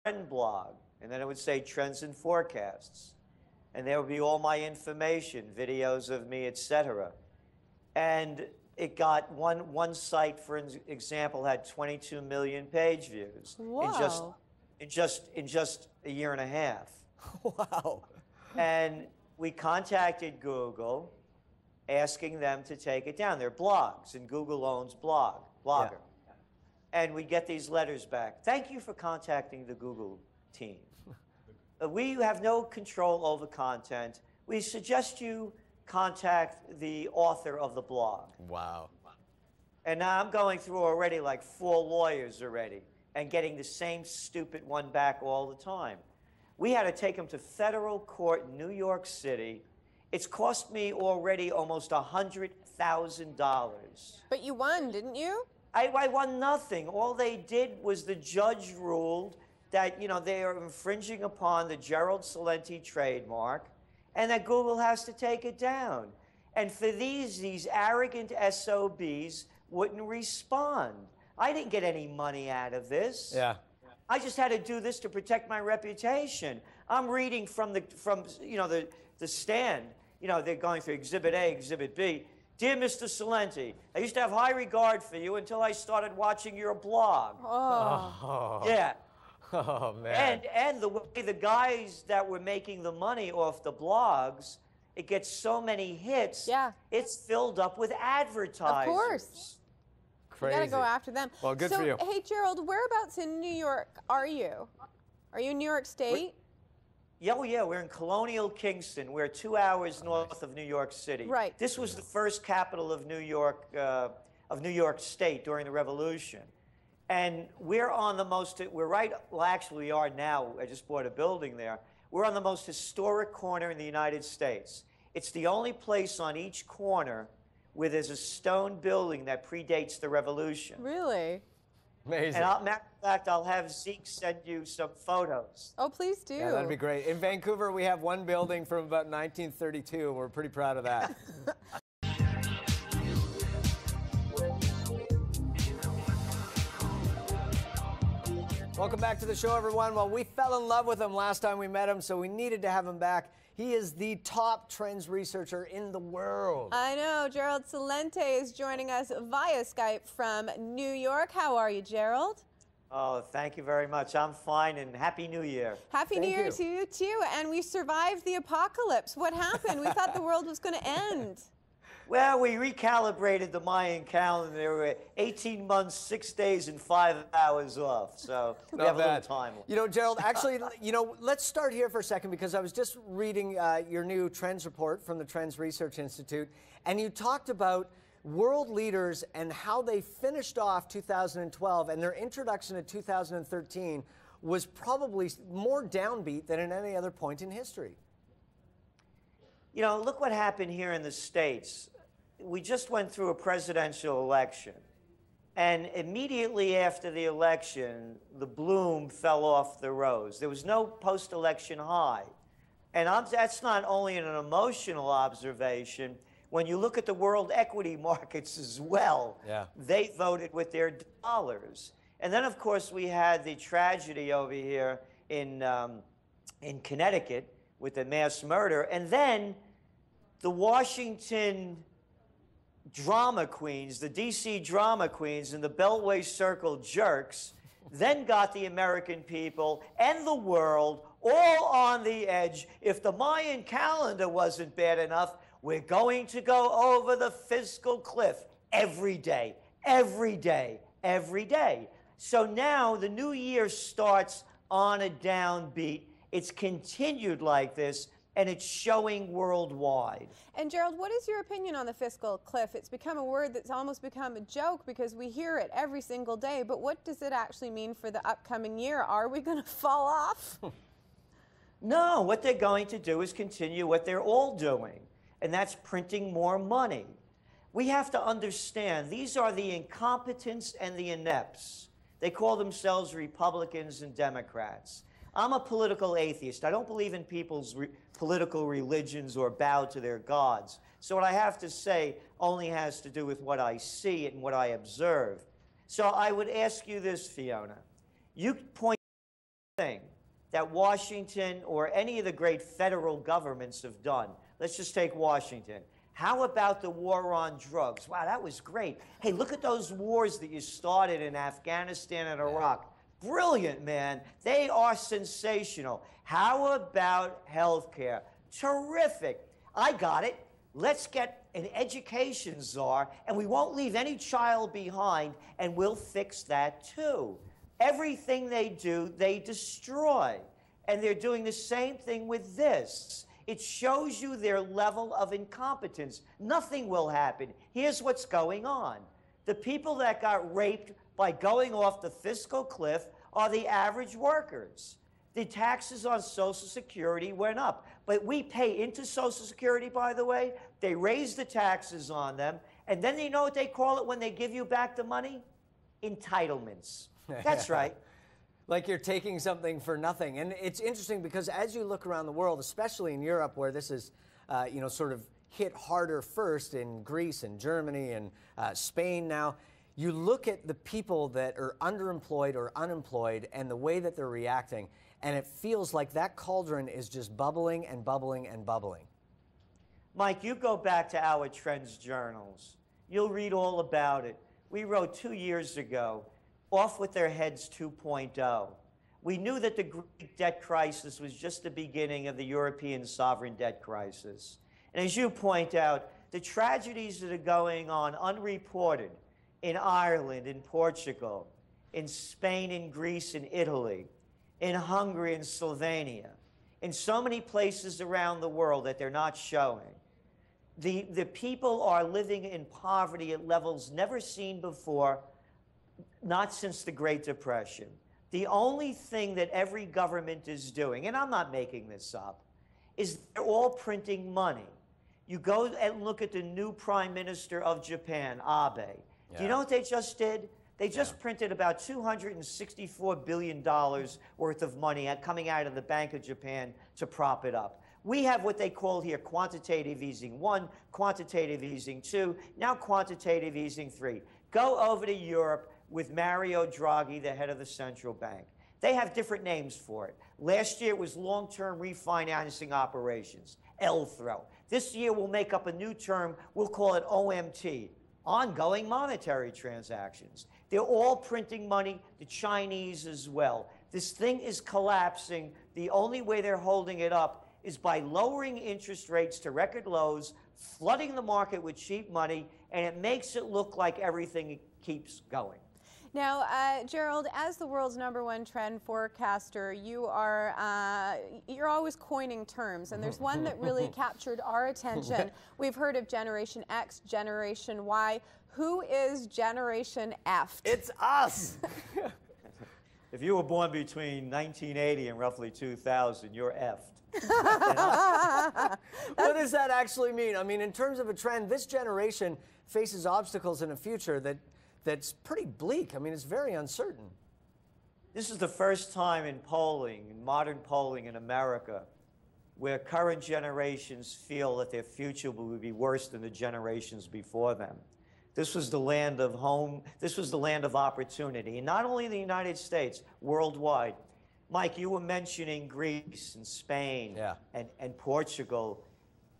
trend blog, and then it would say trends and forecasts. And there would be all my information, videos of me, etc. And it got one site, for example, had 22 million page views. Wow. in just a year and a half. Wow. And we contacted Google, asking them to take it down. They're blogs, and Google owns Blogger. Yeah. And we get these letters back. Thank you for contacting the Google team. We have no control over content. We suggest you contact the author of the blog. Wow. And now I'm going through already like 4 lawyers already and getting the same stupid one back all the time. We had to take him to federal court in New York City. It's cost me already almost $100,000. But you won, didn't you? I won nothing. All they did was the judge ruled that, they are infringing upon the Gerald Celente trademark and that Google has to take it down. And for these arrogant SOBs wouldn't respond. I didn't get any money out of this. Yeah. I just had to do this to protect my reputation. I'm reading from the stand. They're going through Exhibit A, Exhibit B. Dear Mr. Celente, I used to have high regard for you until I started watching your blog. Oh. Yeah. Oh, man. And the way the guys that were making the money off the blogs, it gets so many hits, yeah, it's filled up with advertisers. Of course. Crazy. You got to go after them. Well, good for you. Hey, Gerald, whereabouts in New York are you? Are you in New York State? Yeah, we're in Colonial Kingston. We're 2 hours north of New York City. Right. This was the first capital of New York State during the Revolution. And we're on the most, actually we are now, I just bought a building there. We're on the most historic corner in the United States. It's the only place on each corner where there's a stone building that predates the Revolution. Really? Amazing. And matter of fact, I'll have Zeke send you some photos. Oh, please do. Yeah, that'd be great. In Vancouver, we have one building from about 1932, and we're pretty proud of that. Welcome back to the show, everyone. Well, we fell in love with him last time we met him, so we needed to have him back. He is the top trends researcher in the world. I know. Gerald Celente is joining us via Skype from New York. How are you, Gerald? Oh, thank you very much. I'm fine, and Happy New Year. Happy New Year to you, too. And we survived the apocalypse. What happened? We thought the world was going to end. Well, we recalibrated the Mayan calendar. There were 18 months, 6 days, and 5 hours off. So we have a little time. Gerald, actually, let's start here for a second, because I was just reading your new trends report from the Trends Research Institute, and you talked about world leaders and how they finished off 2012, and their introduction to 2013 was probably more downbeat than at any other point in history. Look what happened here in the States. We just went through a presidential election. And immediately after the election, the bloom fell off the rose. There was no post-election high. And that's not only an emotional observation. When you look at the world equity markets as well, they voted with their dollars. And then, of course, we had the tragedy over here in Connecticut with the mass murder. And then the Washington drama queens, the DC drama queens, and the Beltway Circle jerks then got the American people and the world all on the edge. If the Mayan calendar wasn't bad enough, we're going to go over the fiscal cliff every day, every day, every day. So now the new year starts on a downbeat. It's continued like this, and it's showing worldwide. And Gerald, what is your opinion on the fiscal cliff? It's become a word that's almost become a joke because we hear it every single day, but what does it actually mean for the upcoming year? Are we going to fall off? No, what they're going to do is continue what they're all doing, and that's printing more money. We have to understand, these are the incompetents and the inepts. They call themselves Republicans and Democrats. I'm a political atheist. I don't believe in people's political religions or bow to their gods. So what I have to say only has to do with what I see and what I observe. So I would ask you this, Fiona. You point thing that Washington or any of the great federal governments have done. Let's just take Washington. How about the war on drugs? Wow, that was great. Hey, look at those wars that you started in Afghanistan and Iraq. Brilliant, man. They are sensational. How about health care? Terrific. I got it. Let's get an education czar, and we won't leave any child behind, and we'll fix that too. Everything they do, they destroy. And they're doing the same thing with this. It shows you their level of incompetence. Nothing will happen. Here's what's going on. The people that got raped by going off the fiscal cliff are the average workers. The taxes on Social Security went up. But we pay into Social Security, by the way. They raise the taxes on them. And then you know what they call it when they give you back the money? Entitlements. That's right. Like you're taking something for nothing. And it's interesting because as you look around the world, especially in Europe where this is, sort of hit harder first in Greece and Germany and Spain now, you look at the people that are underemployed or unemployed and the way that they're reacting, and it feels like that cauldron is just bubbling and bubbling and bubbling. Mike, you go back to our Trends journals. You'll read all about it. We wrote 2 years ago, Off with Their Heads 2.0. We knew that the Greek debt crisis was just the beginning of the European sovereign debt crisis. And as you point out, the tragedies that are going on unreported in Ireland, in Portugal, in Spain, in Greece, in Italy, in Hungary, and Slovenia, in so many places around the world that they're not showing. The people are living in poverty at levels never seen before, not since the Great Depression. The only thing that every government is doing, and I'm not making this up, is they're all printing money. You go and look at the new Prime Minister of Japan, Abe. Yeah. Do you know what they just did? They just printed about $264 billion worth of money coming out of the Bank of Japan to prop it up. We have what they call here quantitative easing 1, quantitative easing 2, now quantitative easing 3. Go over to Europe with Mario Draghi, the head of the central bank. They have different names for it. Last year it was long-term refinancing operations, LTHRO. This year we'll make up a new term, we'll call it OMT, ongoing monetary transactions. They're all printing money, the Chinese as well. This thing is collapsing. The only way they're holding it up is by lowering interest rates to record lows, flooding the market with cheap money, and it makes it look like everything keeps going. Now, Gerald, as the world's #1 trend forecaster, you're always coining terms, and there's one that really captured our attention. We've heard of Generation X, Generation Y. Who is Generation F? It's us. If you were born between 1980 and roughly 2000, you're F'd. What does that actually mean? I mean, in terms of a trend, this generation faces obstacles in a future that's pretty bleak. I mean, it's very uncertain. This is the first time in polling, in modern polling in America, where current generations feel that their future will be worse than the generations before them. This was the land of home. This was the land of opportunity. And not only in the United States, worldwide. Mike, you were mentioning Greece and Spain and Portugal.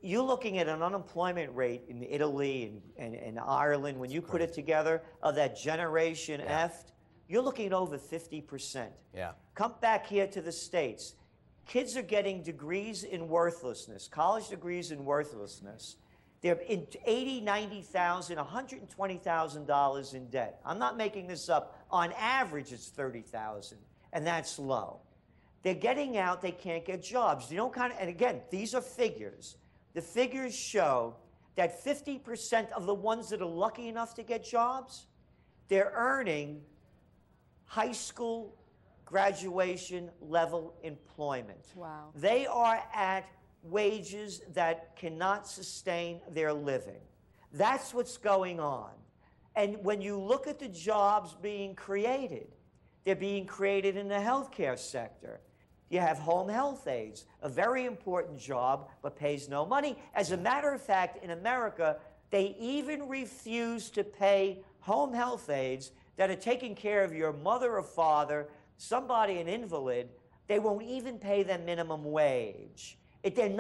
You're looking at an unemployment rate in Italy and Ireland, when you put it together, of that Generation F, you're looking at over 50%. Yeah. Come back here to the States. Kids are getting degrees in worthlessness, college degrees in worthlessness. They're in $80,000, $90,000, $120,000 in debt. I'm not making this up. On average, it's $30,000, and that's low. They're getting out. They can't get jobs. You don't and again, these are figures. The figures show that 50% of the ones that are lucky enough to get jobs, they're earning high school graduation level employment. Wow. They are at wages that cannot sustain their living. That's what's going on. And when you look at the jobs being created, they're being created in the healthcare sector. You have home health aides, a very important job, but pays no money. As a matter of fact, in America, they even refuse to pay home health aides that are taking care of your mother or father, somebody, an invalid, They won't even pay them minimum wage. They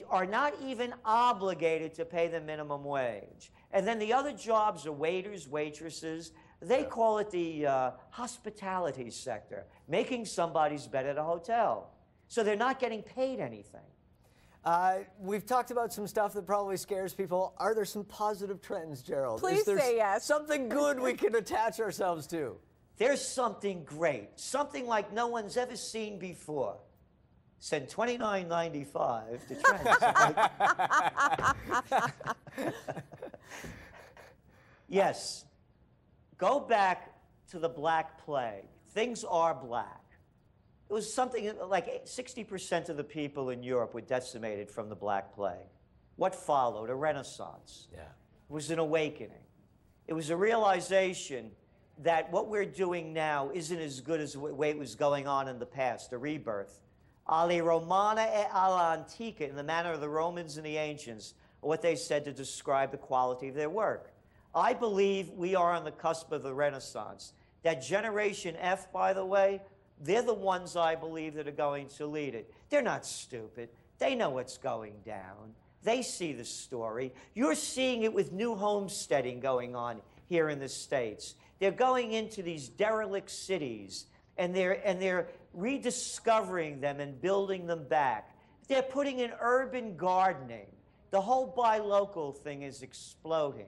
are not even obligated to pay the minimum wage. And then the other jobs are waiters, waitresses. They call it the hospitality sector, making somebody's bed at a hotel. So they're not getting paid anything. We've talked about some stuff that probably scares people. Are there some positive trends, Gerald? Please say yes. Something good we can attach ourselves to? There's something great, something like no one's ever seen before. Send $29.95 to Trends. Yes. Go back to the Black Plague. Things are black. It was something like 60% of the people in Europe were decimated from the Black Plague. What followed? A renaissance. Yeah. It was an awakening. It was a realization that what we're doing now isn't as good as the way it was going on in the past, a rebirth. Ali Romana e alla antica, in the manner of the Romans and the ancients, are what they said to describe the quality of their work. I believe we are on the cusp of the Renaissance. That Generation F, by the way, they're the ones I believe that are going to lead it. They're not stupid. They know what's going down. They see the story. You're seeing it with new homesteading going on here in the States. They're going into these derelict cities, and they're rediscovering them and building them back. They're putting in urban gardening. The whole buy local thing is exploding.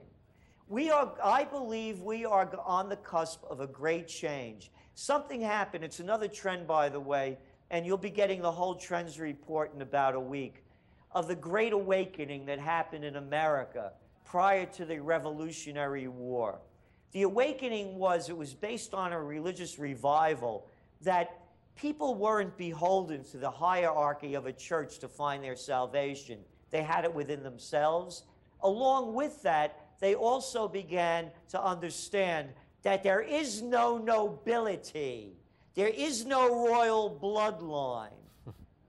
I believe we are on the cusp of a great change. Something happened. It's another trend, by the way, and you'll be getting the whole Trends report in about a week, of the Great Awakening that happened in America prior to the Revolutionary War. The awakening was based on a religious revival that people weren't beholden to the hierarchy of a church to find their salvation. They had it within themselves. Along with that, they also began to understand that there is no nobility. There is no royal bloodline.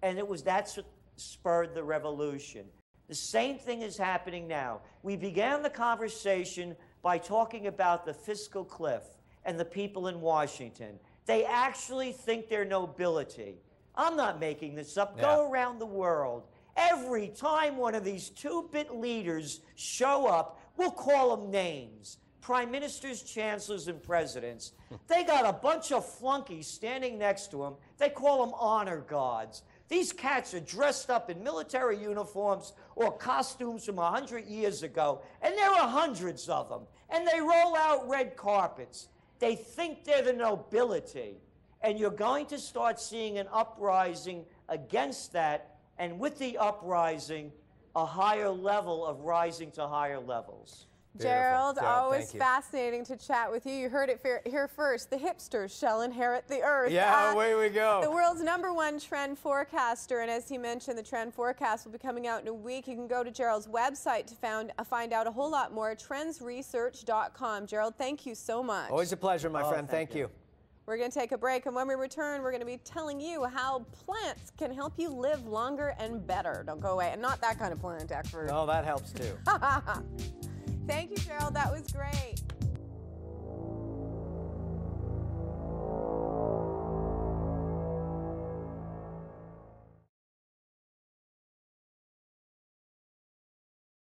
And that's what spurred the revolution. The same thing is happening now. We began the conversation by talking about the fiscal cliff and the people in Washington. They actually think they're nobility. I'm not making this up. Yeah. Go around the world. Every time one of these two-bit leaders show up, we'll call them names. Prime ministers, chancellors, and presidents. They got a bunch of flunkies standing next to them. They call them honor guards. These cats are dressed up in military uniforms or costumes from 100 years ago, and there are hundreds of them. And they roll out red carpets. They think they're the nobility. And you're going to start seeing an uprising against that, and with the uprising, a higher level of rising to higher levels. Gerald, always fascinating to chat with you. You heard it here first. The hipsters shall inherit the earth. Yeah, away we go. The world's #1 trend forecaster, and as he mentioned, the trend forecast will be coming out in a week. You can go to Gerald's website to find out a whole lot more, TrendsResearch.com. Gerald, thank you so much. Always a pleasure, my friend. Thank you. We're going to take a break, and when we return, we're going to be telling you how plants can help you live longer and better. Don't go away. And not that kind of plant, actually. No, that helps too. Thank you, Gerald. That was great.